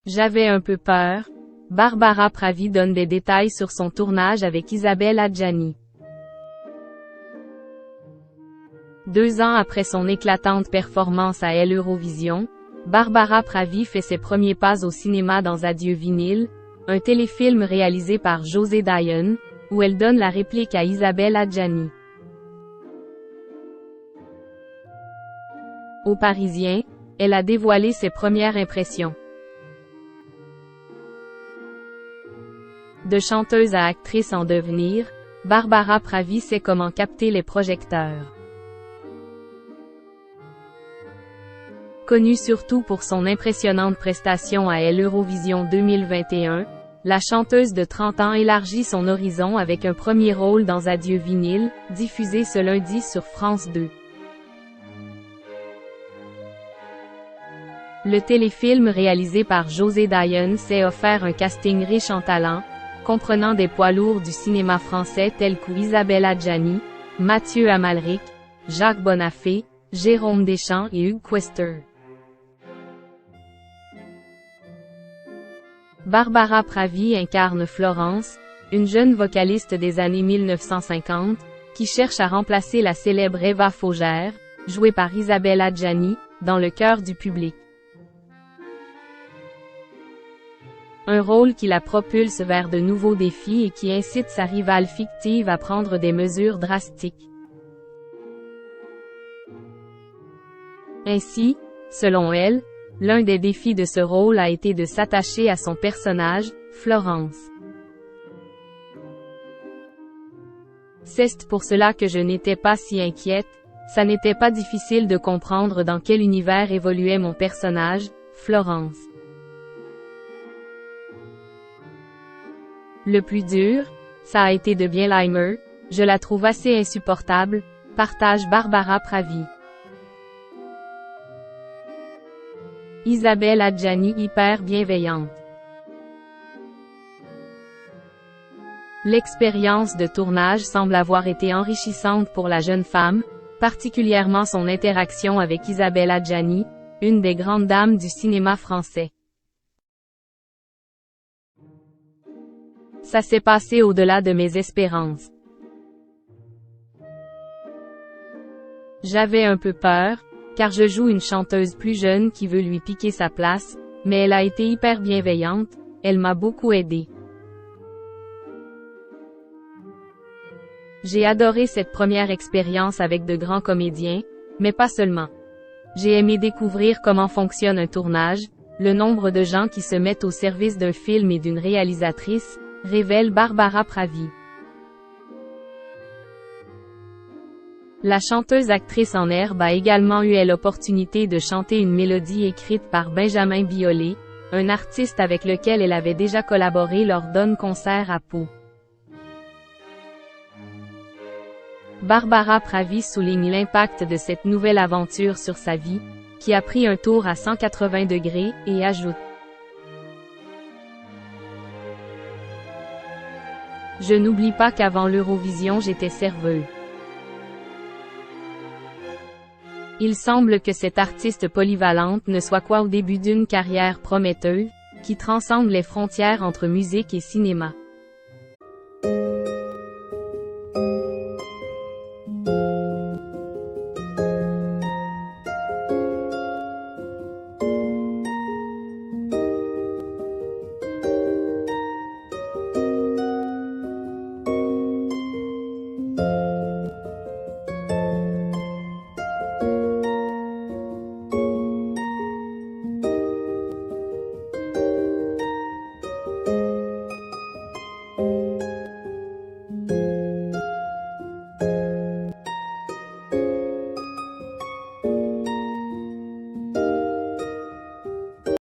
J'avais un peu peur. Barbara Pravi donne des détails sur son tournage avec Isabelle Adjani. 2 ans après son éclatante performance à l'Eurovision, Barbara Pravi fait ses premiers pas au cinéma dans Adieu vinyle, un téléfilm réalisé par José Dayan, où elle donne la réplique à Isabelle Adjani. Au Parisien, elle a dévoilé ses premières impressions. De chanteuse à actrice en devenir, Barbara Pravi sait comment capter les projecteurs. Connue surtout pour son impressionnante prestation à l'Eurovision 2021, la chanteuse de 30 ans élargit son horizon avec un premier rôle dans Adieu vinyle, diffusé ce lundi sur France 2. Le téléfilm réalisé par José Dayan s'est offert un casting riche en talents, comprenant des poids lourds du cinéma français tels qu'Isabelle Adjani, Mathieu Amalric, Jacques Bonafé, Jérôme Deschamps et Hugues Quester. Barbara Pravi incarne Florence, une jeune vocaliste des années 1950, qui cherche à remplacer la célèbre Eva Fougère, jouée par Isabelle Adjani, dans le cœur du public. Un rôle qui la propulse vers de nouveaux défis et qui incite sa rivale fictive à prendre des mesures drastiques. Ainsi, selon elle, l'un des défis de ce rôle a été de s'attacher à son personnage, Florence. C'est pour cela que je n'étais pas si inquiète, ça n'était pas difficile de comprendre dans quel univers évoluait mon personnage, Florence. Le plus dur, ça a été de bien l'aimer, je la trouve assez insupportable, partage Barbara Pravi. Isabelle Adjani hyper bienveillante. L'expérience de tournage semble avoir été enrichissante pour la jeune femme, particulièrement son interaction avec Isabelle Adjani, une des grandes dames du cinéma français. Ça s'est passé au-delà de mes espérances. J'avais un peu peur, car je joue une chanteuse plus jeune qui veut lui piquer sa place, mais elle a été hyper bienveillante, elle m'a beaucoup aidée. J'ai adoré cette première expérience avec de grands comédiens, mais pas seulement. J'ai aimé découvrir comment fonctionne un tournage, le nombre de gens qui se mettent au service d'un film et d'une réalisatrice, révèle Barbara Pravi. La chanteuse-actrice en herbe a également eu l'opportunité de chanter une mélodie écrite par Benjamin Biolay, un artiste avec lequel elle avait déjà collaboré lors d'un concert à Pau. Barbara Pravi souligne l'impact de cette nouvelle aventure sur sa vie, qui a pris un tour à 180 degrés, et ajoute: Je n'oublie pas qu'avant l'Eurovision j'étais serveuse. Il semble que cette artiste polyvalente ne soit qu'au début d'une carrière prometteuse, qui transcende les frontières entre musique et cinéma.